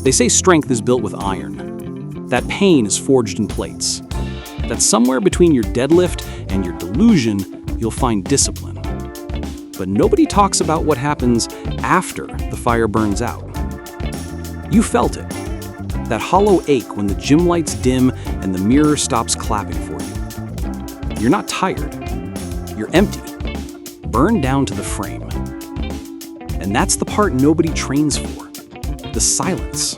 They say strength is built with iron, that pain is forged in plates, that somewhere between your deadlift and your delusion, you'll find discipline. But nobody talks about what happens after the fire burns out. You felt it, that hollow ache when the gym lights dim and the mirror stops clapping for you. You're not tired, you're empty, burned down to the frame. And that's the part nobody trains for, the silence.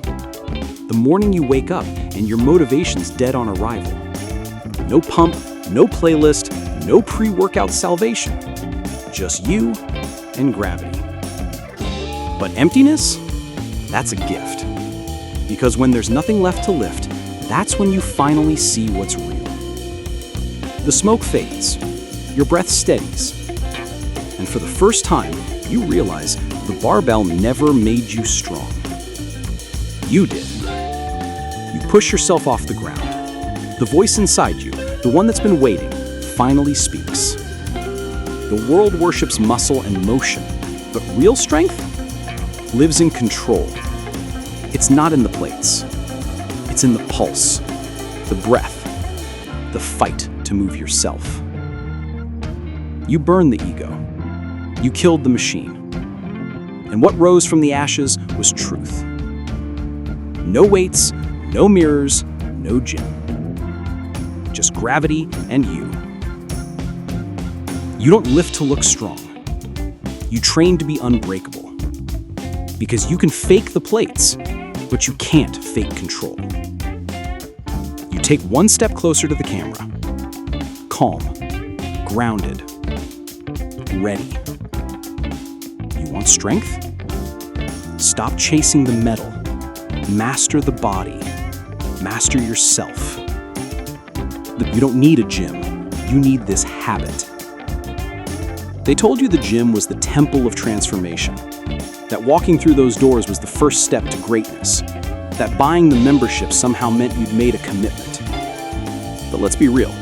The morning you wake up and your motivation's dead on arrival. No pump, no playlist, no pre-workout salvation. Just you and gravity. But emptiness? That's a gift. Because when there's nothing left to lift, that's when you finally see what's real. The smoke fades, your breath steadies, and for the first time, you realize the barbell never made you strong. You did. You push yourself off the ground. The voice inside you, the one that's been waiting, finally speaks. The world worships muscle and motion, but real strength lives in control. It's not in the plates. It's in the pulse, the breath, the fight to move yourself. You burned the ego. You killed the machine. And what rose from the ashes was truth. No weights, no mirrors, no gym. Just gravity and you. You don't lift to look strong. You train to be unbreakable. Because you can fake the plates, but you can't fake control. You take one step closer to the camera. Calm, grounded, ready. You want strength? Stop chasing the medal. Master the body. Master yourself. You don't need a gym. You need this habit. They told you the gym was the temple of transformation, that walking through those doors was the first step to greatness, that buying the membership somehow meant you'd made a commitment. But let's be real.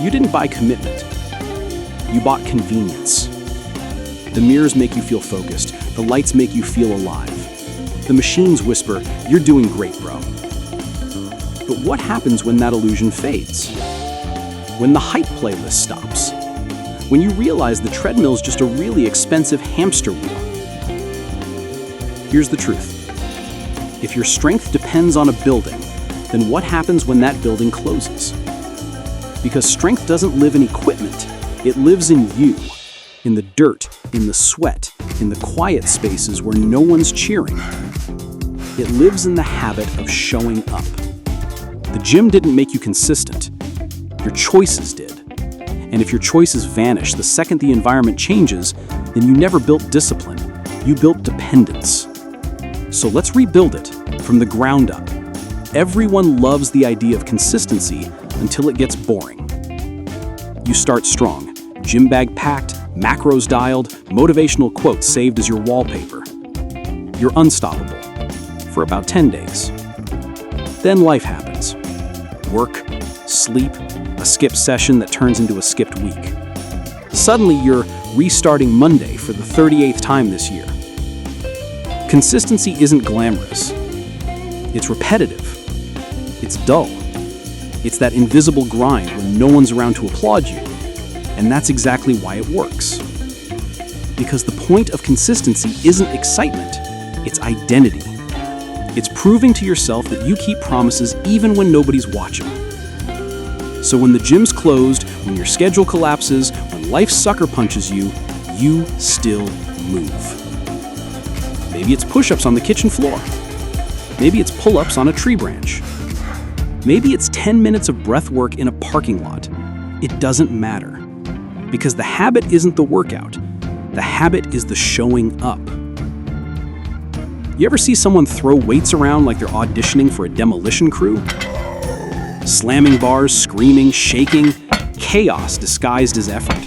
You didn't buy commitment. You bought convenience. The mirrors make you feel focused. The lights make you feel alive. The machines whisper, "You're doing great, bro." But what happens when that illusion fades? When the hype playlist stops? When you realize the treadmill's just a really expensive hamster wheel? Here's the truth. If your strength depends on a building, then what happens when that building closes? Because strength doesn't live in equipment. It lives in you, in the dirt, in the sweat, in the quiet spaces where no one's cheering. It lives in the habit of showing up. The gym didn't make you consistent. Your choices did. And if your choices vanish the second the environment changes, then you never built discipline. You built dependence. So let's rebuild it from the ground up. Everyone loves the idea of consistency until it gets boring. You start strong, gym bag packed, macros dialed, motivational quotes saved as your wallpaper. You're unstoppable for about 10 days. Then life happens. Work, sleep, a skipped session that turns into a skipped week. Suddenly you're restarting Monday for the 38th time this year. Consistency isn't glamorous. It's repetitive. It's dull. It's that invisible grind when no one's around to applaud you. And that's exactly why it works. Because the point of consistency isn't excitement, it's identity. It's proving to yourself that you keep promises even when nobody's watching. So when the gym's closed, when your schedule collapses, when life sucker punches you, you still move. Maybe it's push-ups on the kitchen floor. Maybe it's pull-ups on a tree branch. Maybe it's 10 minutes of breath work in a parking lot. It doesn't matter. Because the habit isn't the workout. The habit is the showing up. You ever see someone throw weights around like they're auditioning for a demolition crew? Slamming bars, screaming, shaking, chaos disguised as effort.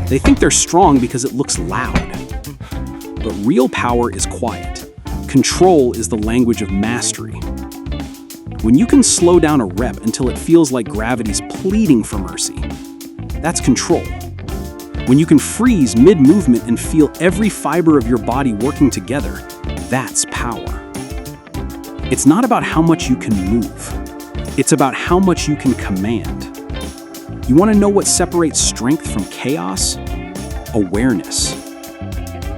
They think they're strong because it looks loud. But real power is quiet. Control is the language of mastery. When you can slow down a rep until it feels like gravity's pleading for mercy, that's control. When you can freeze mid-movement and feel every fiber of your body working together, that's power. It's not about how much you can move. It's about how much you can command. You want to know what separates strength from chaos? Awareness.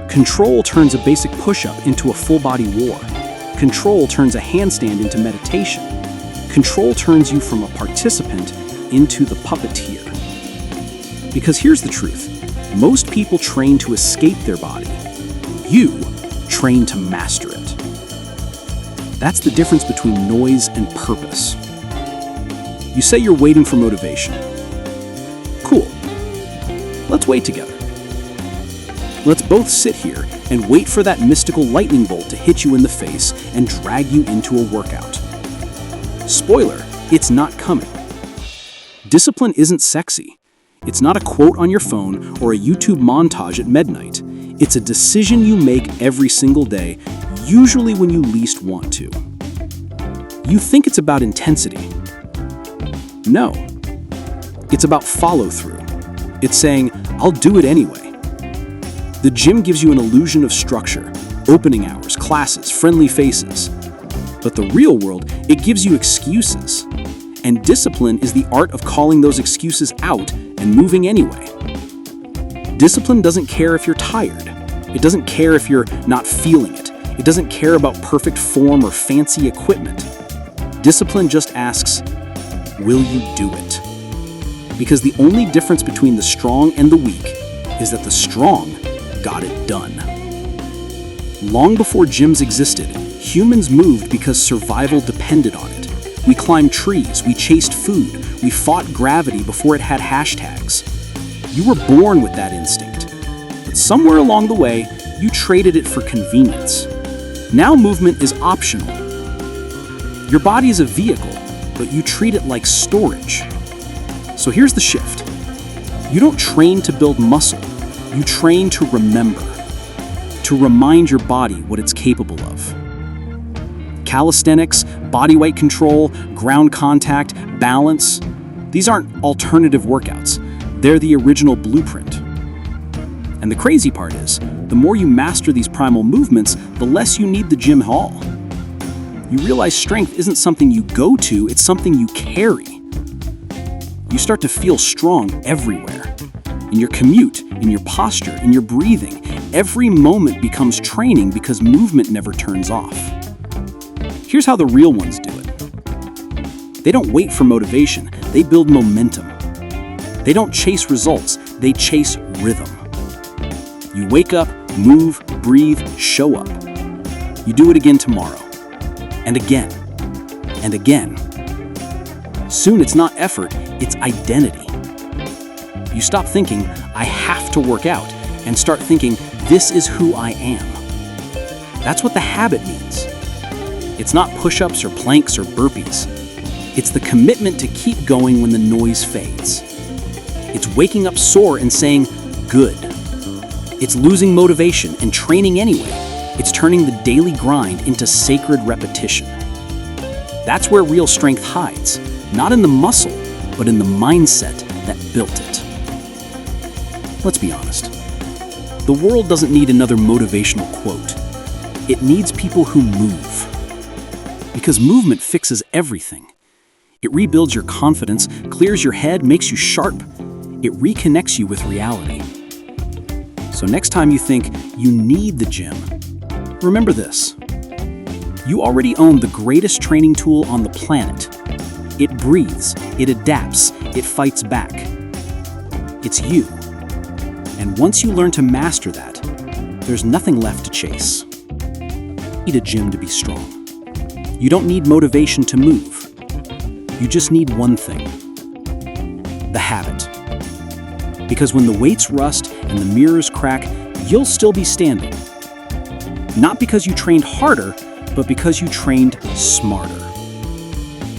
Control turns a basic push-up into a full-body war. Control turns a handstand into meditation. Control turns you from a participant into the puppeteer. Because here's the truth. Most people train to escape their body. You train to master it. That's the difference between noise and purpose. You say you're waiting for motivation. Cool. Let's wait together. Let's both sit here and wait for that mystical lightning bolt to hit you in the face and drag you into a workout. Spoiler, it's not coming. Discipline isn't sexy. It's not a quote on your phone or a YouTube montage at midnight. It's a decision you make every single day, usually when you least want to. You think it's about intensity. No. It's about follow-through. It's saying, I'll do it anyway. The gym gives you an illusion of structure, opening hours, classes, friendly faces. But the real world, it gives you excuses. And discipline is the art of calling those excuses out and moving anyway. Discipline doesn't care if you're tired. It doesn't care if you're not feeling it. It doesn't care about perfect form or fancy equipment. Discipline just asks, will you do it? Because the only difference between the strong and the weak is that the strong got it done. Long before gyms existed, humans moved because survival depended on it. We climbed trees, we chased food, we fought gravity before it had hashtags. You were born with that instinct. But somewhere along the way, you traded it for convenience. Now movement is optional. Your body is a vehicle, but you treat it like storage. So here's the shift. You don't train to build muscle. You train to remember, to remind your body what it's capable of. Calisthenics, body weight control, ground contact, balance, these aren't alternative workouts. They're the original blueprint. And the crazy part is, the more you master these primal movements, the less you need the gym hall. You realize strength isn't something you go to, it's something you carry. You start to feel strong everywhere. In your commute, in your posture, in your breathing, every moment becomes training because movement never turns off. Here's how the real ones do it. They don't wait for motivation, they build momentum. They don't chase results, they chase rhythm. You wake up, move, breathe, show up. You do it again tomorrow. And again. And again. Soon it's not effort, it's identity. You stop thinking, I have to work out, and start thinking, this is who I am. That's what the habit means. It's not push-ups or planks or burpees. It's the commitment to keep going when the noise fades. It's waking up sore and saying, good. It's losing motivation and training anyway. It's turning the daily grind into sacred repetition. That's where real strength hides, not in the muscle, but in the mindset that built it. Let's be honest. The world doesn't need another motivational quote. It needs people who move. Because movement fixes everything. It rebuilds your confidence, clears your head, makes you sharp. It reconnects you with reality. So next time you think you need the gym, remember this. You already own the greatest training tool on the planet. It breathes, it adapts, it fights back. It's you. And once you learn to master that, there's nothing left to chase. You need a gym to be strong. You don't need motivation to move. You just need one thing. The habit. Because when the weights rust and the mirrors crack, you'll still be standing. Not because you trained harder, but because you trained smarter.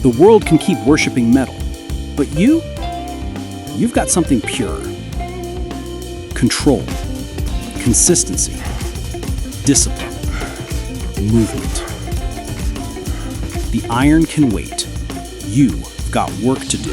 The world can keep worshiping metal, but you've got something pure. Control, consistency, discipline, movement. The iron can wait. You've got work to do.